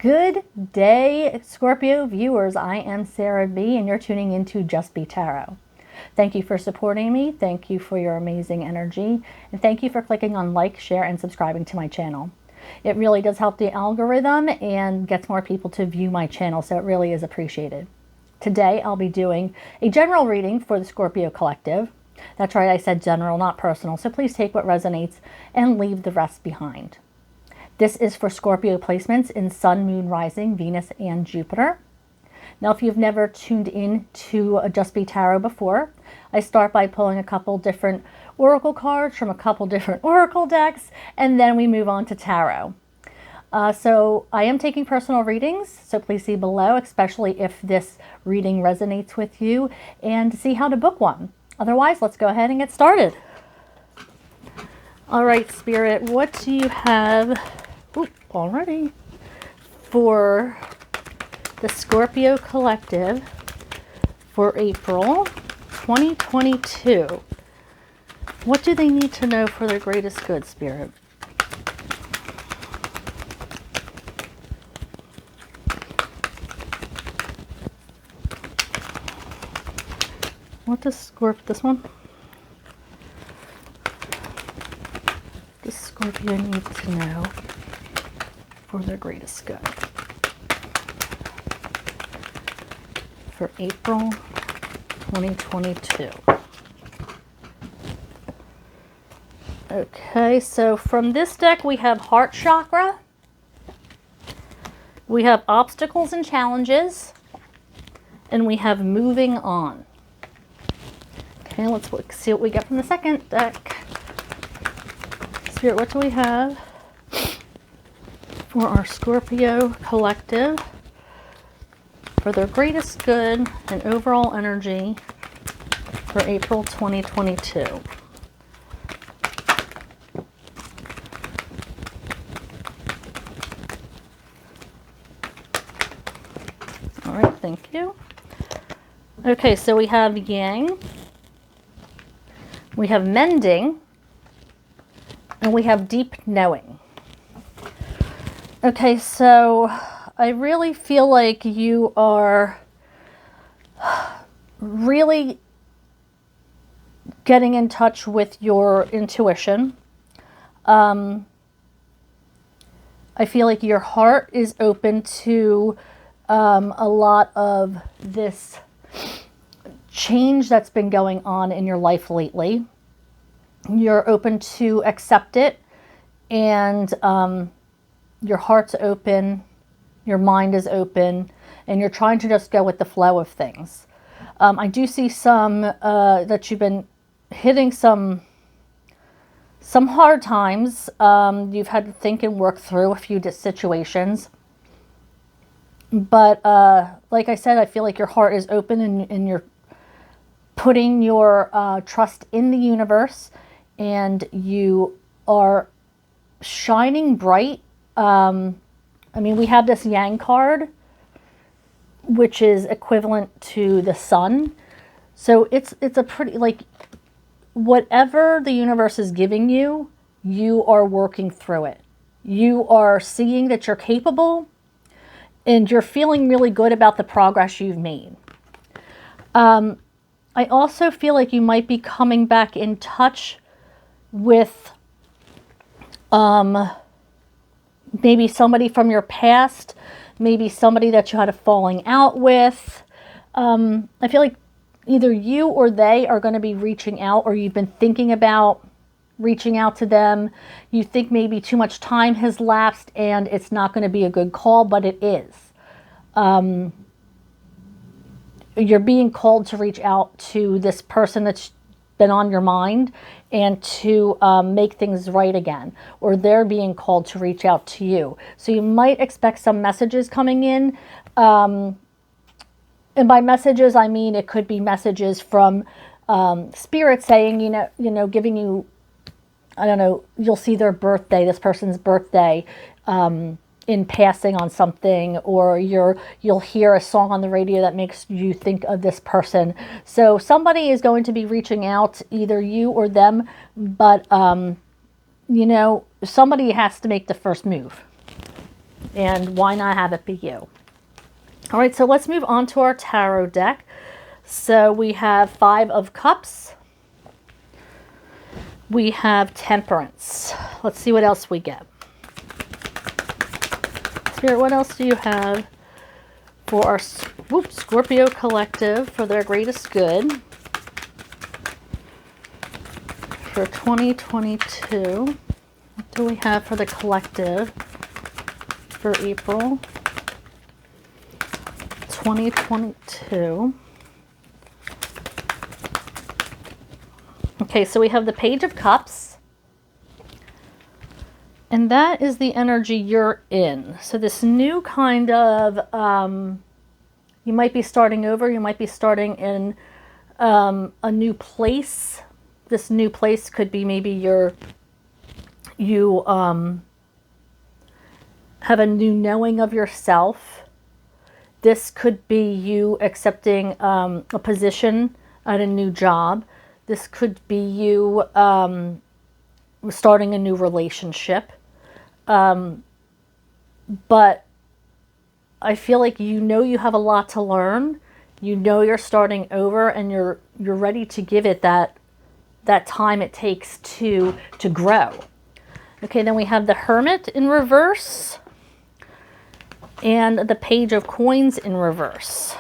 Good day, Scorpio viewers. I am Sarah B, and you're tuning into Just B.E.E Tarot. Thank you for supporting me. Thank you for your amazing energy. And thank you for clicking on like, share, and subscribing to my channel. It really does help the algorithm and gets more people to view my channel, so it really is appreciated. Today, I'll be doing a general reading for the Scorpio collective. That's right, I said general, not personal, so please take what resonates and leave the rest behind. This is for Scorpio placements in Sun, Moon, Rising, Venus, and Jupiter. Now, if you've never tuned in to Just B.E.E Tarot before, I start by pulling a couple different oracle cards from a couple different oracle decks, and then we move on to tarot. So I am taking personal readings, so please see below, especially if this reading resonates with you, and see how to book one. Otherwise, let's go ahead and get started. All right, Spirit, what do you have already for the Scorpio collective for April 2022? What do they need to know for their greatest good, Spirit? What does this one? Does Scorpio need to know for their greatest good for April 2022? Okay, so from this deck we have Heart Chakra, we have Obstacles and Challenges, and we have Moving On. Okay, let's see what we get from the second deck. Spirit, what do we have for our Scorpio collective for their greatest good and overall energy for April 2022? All right, thank you. Okay, so we have Yang, we have Mending, and we have Deep Knowing. Okay, so I really feel like you are really getting in touch with your intuition. I feel like your heart is open to a lot of this change that's been going on in your life lately. You're open to accept it, and your heart's open, your mind is open, and you're trying to just go with the flow of things. I do see some that you've been hitting some hard times. You've had to think and work through a few situations. But like I said, I feel like your heart is open, and you're putting your trust in the universe, and you are shining bright. I mean, we have this Yang card, which is equivalent to the sun. So it's a pretty, like, whatever the universe is giving you, you are working through it. You are seeing that you're capable, and you're feeling really good about the progress you've made. I also feel like you might be coming back in touch with maybe somebody from your past, maybe somebody that you had a falling out with. I feel like either you or they are going to be reaching out, or you've been thinking about reaching out to them. You think maybe too much time has lapsed and it's not going to be a good call, but it is. You're being called to reach out to this person that's been on your mind and to make things right again, or they're being called to reach out to you. So you might expect some messages coming in, and by messages I mean it could be messages from Spirit saying, you know, giving you, I don't know, you'll see their birthday, this person's birthday, in passing on something, or you'll hear a song on the radio that makes you think of this person. So somebody is going to be reaching out, either you or them, but you know, somebody has to make the first move. And why not have it be you? All right, so let's move on to our tarot deck. So we have 5 of Cups. We have Temperance. Let's see what else we get. Spirit, what else do you have for our Scorpio collective for their greatest good for 2022? What do we have for the collective for April 2022? Okay, so we have the Page of Cups. And that is the energy you're in. So this new kind of, you might be starting over. You might be starting in a new place. This new place could be maybe you have a new knowing of yourself. This could be you accepting a position at a new job. This could be you starting a new relationship. But I feel like you have a lot to learn. You're starting over, and you're ready to give it that time it takes to grow. Okay, then we have the Hermit in reverse and the Page of Coins in reverse.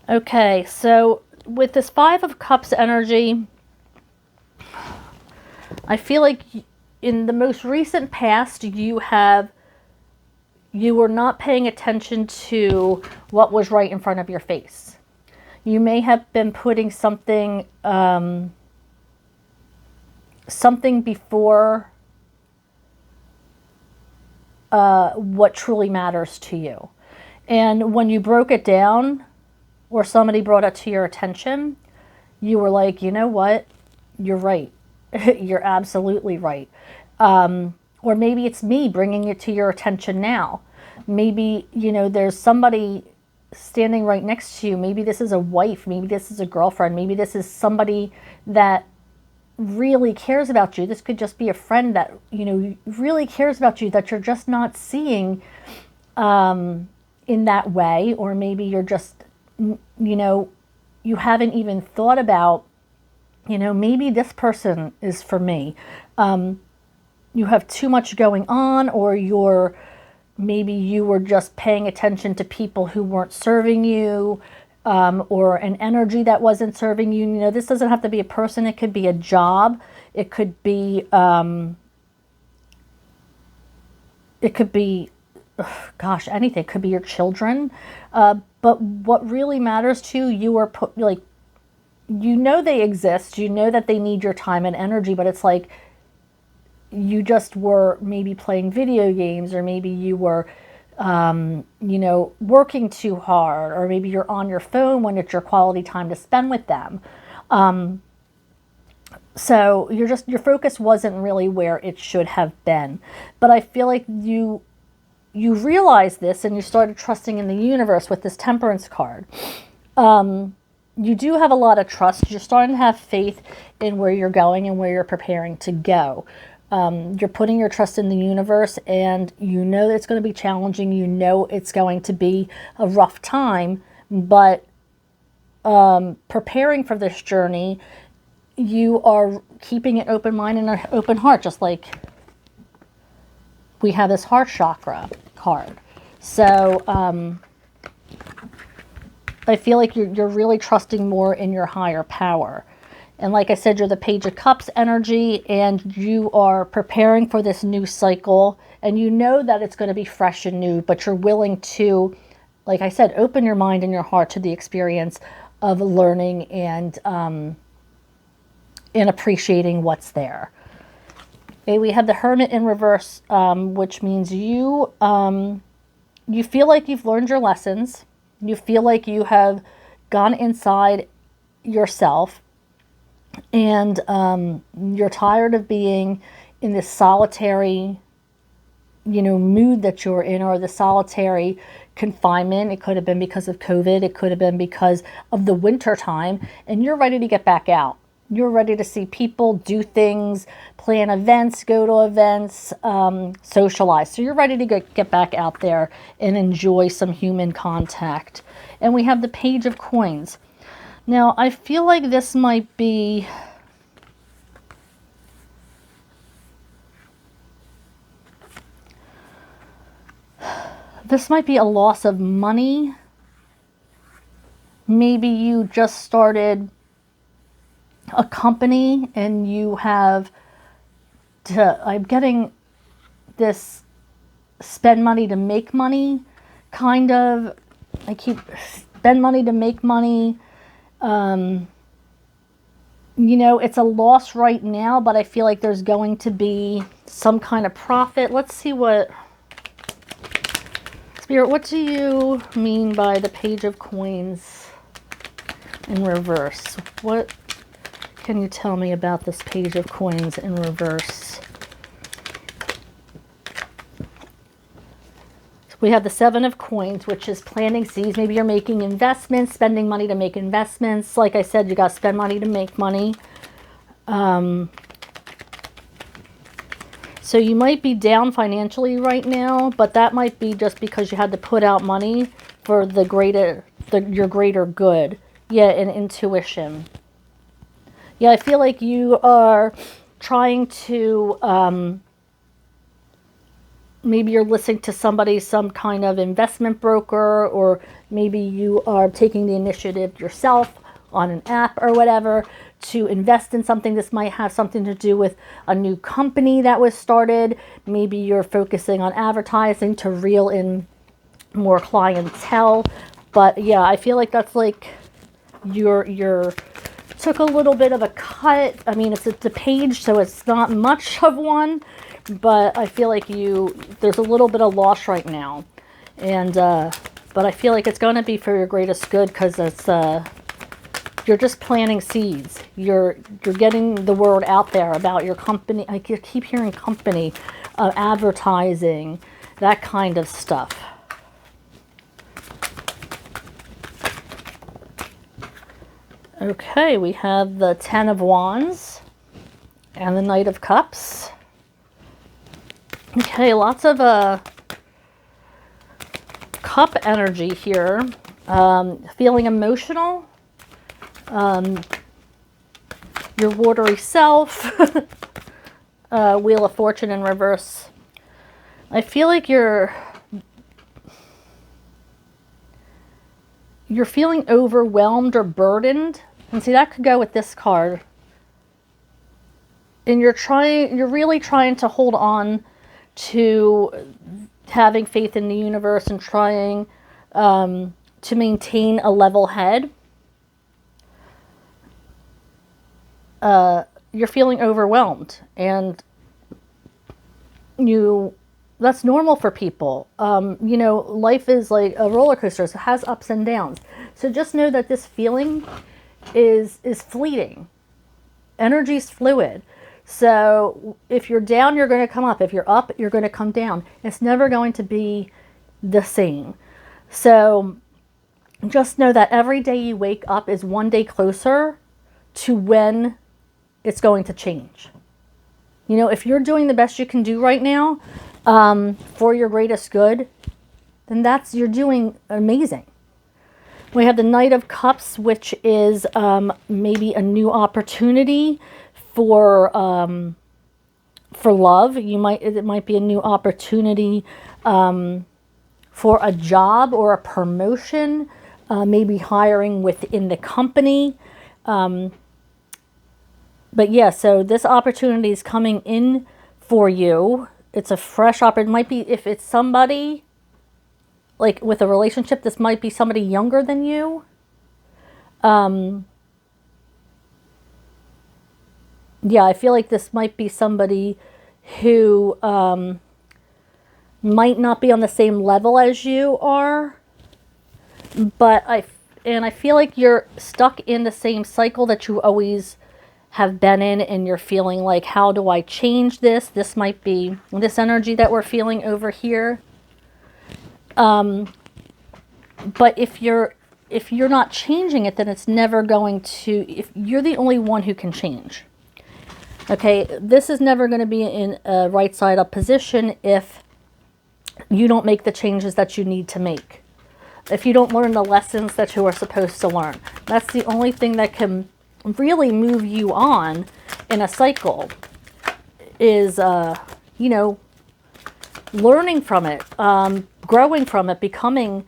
Okay, so with this 5 of Cups energy, I feel like in the most recent past, you were not paying attention to what was right in front of your face. You may have been putting something before what truly matters to you. And when you broke it down, or somebody brought it to your attention, you were like, you know what? You're right. You're absolutely right. Or maybe it's me bringing it to your attention now. Maybe, there's somebody standing right next to you. Maybe this is a wife. Maybe this is a girlfriend. Maybe this is somebody that really cares about you. This could just be a friend that, really cares about you, that you're just not seeing in that way. Or maybe you're just, you haven't even thought about, maybe this person is for me. You have too much going on, or maybe you were just paying attention to people who weren't serving you, or an energy that wasn't serving you. This doesn't have to be a person. It could be a job. It could be, anything. It could be your children. But what really matters to you are they exist. You know that they need your time and energy, but it's like you just were maybe playing video games, or maybe you were, working too hard, or maybe you're on your phone when it's your quality time to spend with them. So your focus wasn't really where it should have been. But I feel like you realized this, and you started trusting in the universe with this Temperance card. You do have a lot of trust. You're starting to have faith in where you're going and where you're preparing to go. You're putting your trust in the universe, and you know that it's going to be challenging. You know it's going to be a rough time, but preparing for this journey, you are keeping an open mind and an open heart, just like we have this heart chakra card. So I feel like you're really trusting more in your higher power. And like I said, you're the Page of Cups energy, and you are preparing for this new cycle, and you know that it's going to be fresh and new, but you're willing to, like I said, open your mind and your heart to the experience of learning and appreciating what's there. Okay, we have the Hermit in reverse, which means you feel like you've learned your lessons. You feel like you have gone inside yourself, and you're tired of being in this solitary, mood that you're in, or the solitary confinement. It could have been because of COVID. It could have been because of the winter time, and you're ready to get back out. You're ready to see people, do things, plan events, go to events, socialize. So you're ready to get back out there and enjoy some human contact. And we have the Page of Coins. Now, I feel like this might be... This might be a loss of money. Maybe you just started a company and you have to... I'm getting this spend money to make money kind of. I keep spend money to make money. You know, it's a loss right now, but I feel like there's going to be some kind of profit. Let's see what... Spirit, what do you mean by the Page of Coins in reverse? What can you tell me about this Page of Coins in reverse? So we have the Seven of Coins, which is planting seeds. Maybe you're making investments, spending money to make investments. Like I said, you got to spend money to make money. So you might be down financially right now, but that might be just because you had to put out money for your greater good. Yeah, and intuition. Yeah, I feel like you are trying to, maybe you're listening to somebody, some kind of investment broker, or maybe you are taking the initiative yourself on an app or whatever to invest in something. This might have something to do with a new company that was started. Maybe you're focusing on advertising to reel in more clientele. But yeah, I feel like that's like you're took a little bit of a cut. I mean, it's a page, so it's not much of one, but I feel like there's a little bit of loss right now. And but I feel like it's going to be for your greatest good, because it's you're just planting seeds. You're getting the word out there about your company. I keep hearing company, advertising, that kind of stuff. Okay, we have the Ten of Wands and the Knight of Cups. Okay, lots of cup energy here. Feeling emotional. Your watery self. Wheel of Fortune in reverse. I feel like you're feeling overwhelmed or burdened. And see, that could go with this card. And you're really trying to hold on to having faith in the universe and trying to maintain a level head. You're feeling overwhelmed, and that's normal for people. You know, life is like a roller coaster. It has ups and downs. So just know that this feeling is fleeting. Energy's fluid. So if you're down, you're going to come up. If you're up, you're going to come down. It's never going to be the same. So just know that every day you wake up is one day closer to when it's going to change. You know, if you're doing the best you can do right now for your greatest good, then you're doing amazing. We have the Knight of Cups, which is maybe a new opportunity for love. It might be a new opportunity for a job or a promotion, maybe hiring within the company. But yeah, so this opportunity is coming in for you. It's a fresh opportunity. It might be, if it's somebody like with a relationship, this might be somebody younger than you. Yeah, I feel like this might be somebody who might not be on the same level as you are. But I feel like you're stuck in the same cycle that you always have been in, and you're feeling like, how do I change this? This might be this energy that we're feeling over here. But if you're if you're not changing it, then it's never going to, if you're the only one who can change. Okay, this is never going to be in a right side up position if you don't make the changes that you need to make. If you don't learn the lessons that you are supposed to learn. That's the only thing that can really move you on in a cycle is, you know, learning from it, growing from it, becoming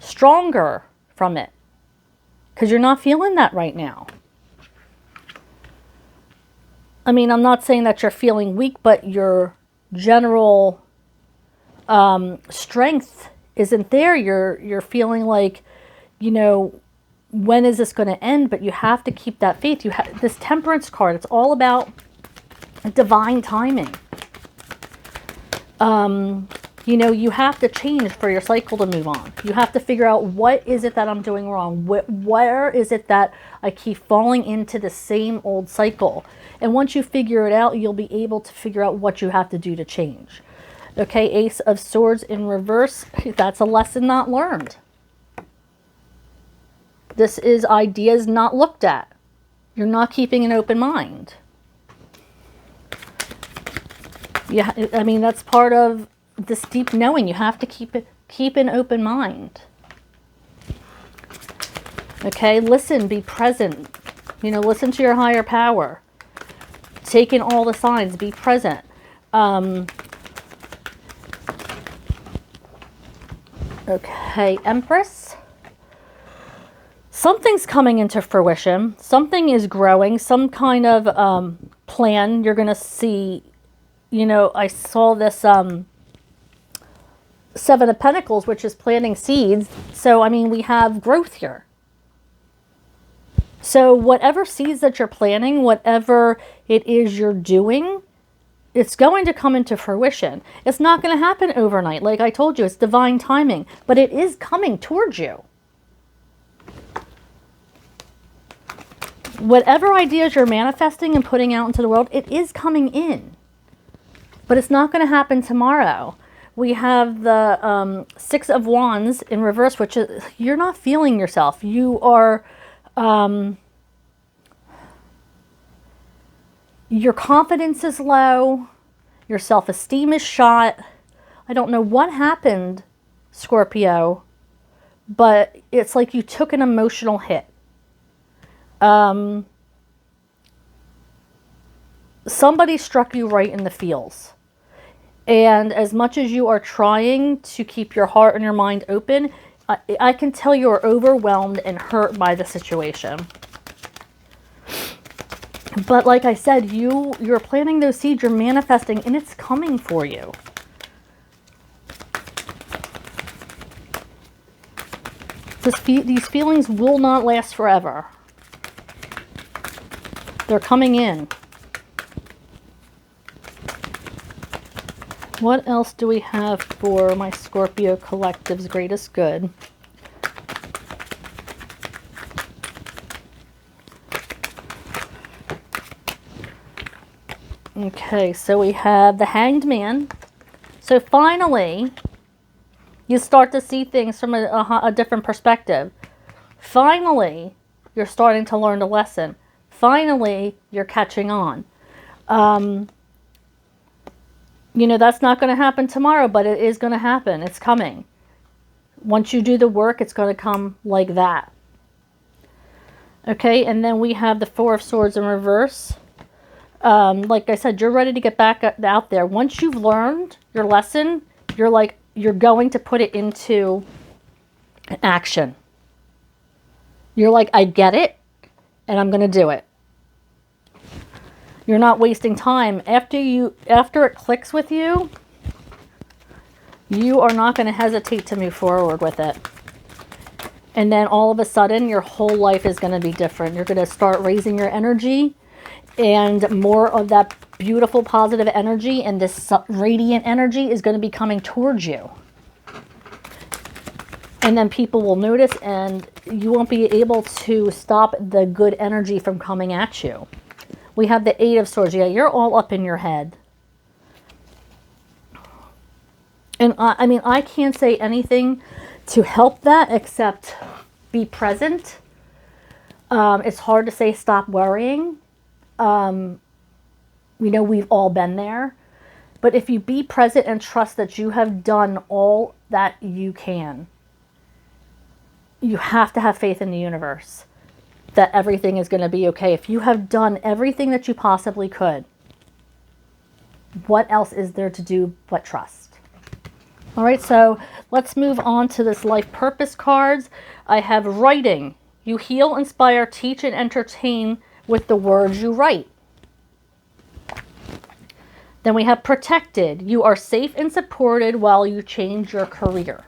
stronger from it. Because you're not feeling that right now. I mean, I'm not saying that you're feeling weak, but your general strength isn't there. You're feeling like, you know, when is this going to end? But you have to keep that faith. You have this Temperance card. It's all about divine timing. You know, you have to change for your cycle to move on. You have to figure out, what is it that I'm doing wrong? Where is it that I keep falling into the same old cycle? And once you figure it out, you'll be able to figure out what you have to do to change. Okay, Ace of Swords in reverse. That's a lesson not learned. This is ideas not looked at. You're not keeping an open mind. Yeah, I mean, that's part of this deep knowing. You have to keep an open mind. Okay, listen, be present. You know, listen to your higher power. Take in all the signs, be present. Okay, Empress. Something's coming into fruition. Something is growing. Some kind of plan you're going to see. You know, I saw this Seven of Pentacles, which is planting seeds. So, I mean, we have growth here. So whatever seeds that you're planting, whatever it is you're doing, it's going to come into fruition. It's not going to happen overnight. Like I told you, it's divine timing, but it is coming towards you. Whatever ideas you're manifesting and putting out into the world, it is coming in. But it's not going to happen tomorrow. We have the Six of Wands in reverse, which is, you're not feeling yourself. You are, your confidence is low. Your self-esteem is shot. I don't know what happened, Scorpio, but it's like you took an emotional hit. Somebody struck you right in the feels. And as much as you are trying to keep your heart and your mind open, I can tell you are overwhelmed and hurt by the situation. But like I said, you're planting those seeds, you're manifesting, and it's coming for you. These feelings will not last forever. They're coming in. What else do we have for my Scorpio collective's greatest good? Okay, so we have the Hanged Man. So finally, you start to see things from a different perspective. Finally, you're starting to learn the lesson. Finally, you're catching on. You know, that's not going to happen tomorrow, but it is going to happen. It's coming. Once you do the work, it's going to come like that. Okay, and then we have the Four of Swords in reverse. Like I said, you're ready to get back out there. Once you've learned your lesson, you're going to put it into action. You're like, I get it, and I'm going to do it. You're not wasting time. After it clicks with you, you are not going to hesitate to move forward with it. And then all of a sudden, your whole life is going to be different. You're going to start raising your energy, and more of that beautiful positive energy and this radiant energy is going to be coming towards you. And then people will notice, and you won't be able to stop the good energy from coming at you. We have the Eight of Swords. Yeah, you're all up in your head. And I mean, I can't say anything to help that except be present. It's hard to say stop worrying. We know we've all been there. But if you be present and trust that you have done all that you can, you have to have faith in the universe that everything is going to be okay. If you have done everything that you possibly could, what else is there to do but trust? All right, so let's move on to this life purpose cards. I have writing. You heal, inspire, teach, and entertain with the words you write. Then we have protected. You are safe and supported while you change your career.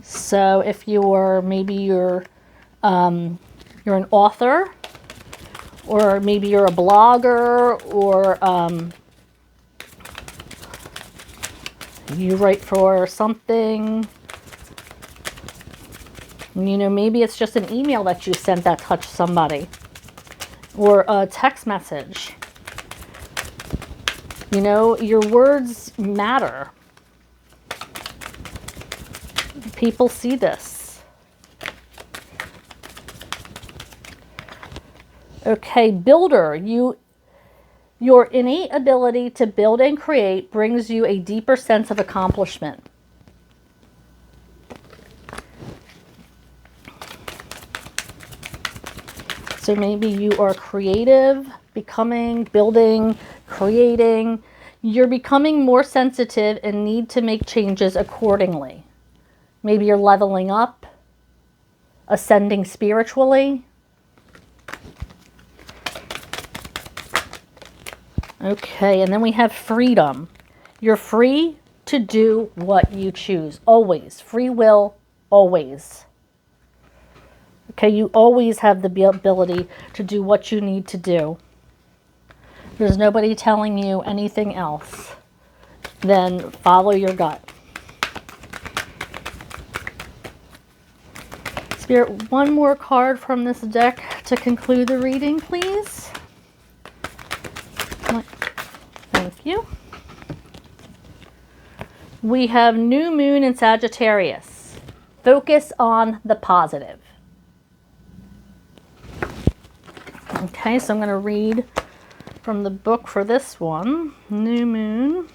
So if you're an author, or maybe you're a blogger, or you write for something, maybe it's just an email that you sent that touched somebody, or a text message. Your words matter. People see this. Okay, builder. Your innate ability to build and create brings you a deeper sense of accomplishment. So maybe you are creative, becoming, building, creating. You're becoming more sensitive and need to make changes accordingly. Maybe you're leveling up, ascending spiritually. Okay, and then we have freedom. You're free to do what you choose. Always. Free will, always. Okay, you always have the ability to do what you need to do. There's nobody telling you anything else than follow your gut. Spirit, one more card from this deck to conclude the reading, please. Thank you. We have New Moon in Sagittarius. Focus on the positive. Okay, so I'm going to read from the book for this one. New Moon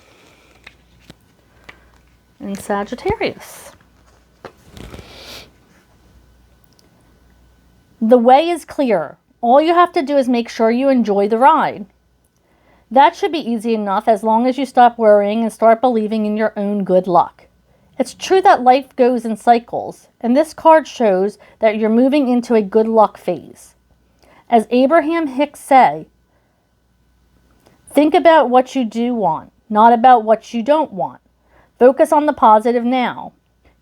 in Sagittarius. The way is clear. All you have to do is make sure you enjoy the ride. That should be easy enough as long as you stop worrying and start believing in your own good luck. It's true that life goes in cycles, and this card shows that you're moving into a good luck phase. As Abraham Hicks said, think about what you do want, not about what you don't want. Focus on the positive now.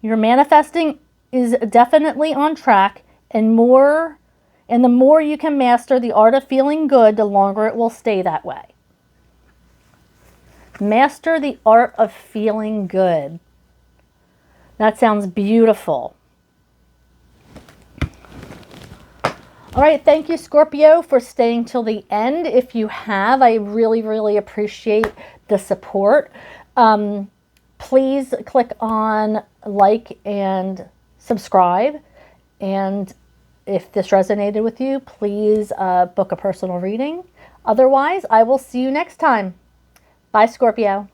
Your manifesting is definitely on track, and the more you can master the art of feeling good, the longer it will stay that way. Master the art of feeling good. That sounds beautiful. All right, thank you, Scorpio, for staying till the end. If you have, I really, really appreciate the support. Please click on like and subscribe. And if this resonated with you, please book a personal reading. Otherwise, I will see you next time. Bye, Scorpio.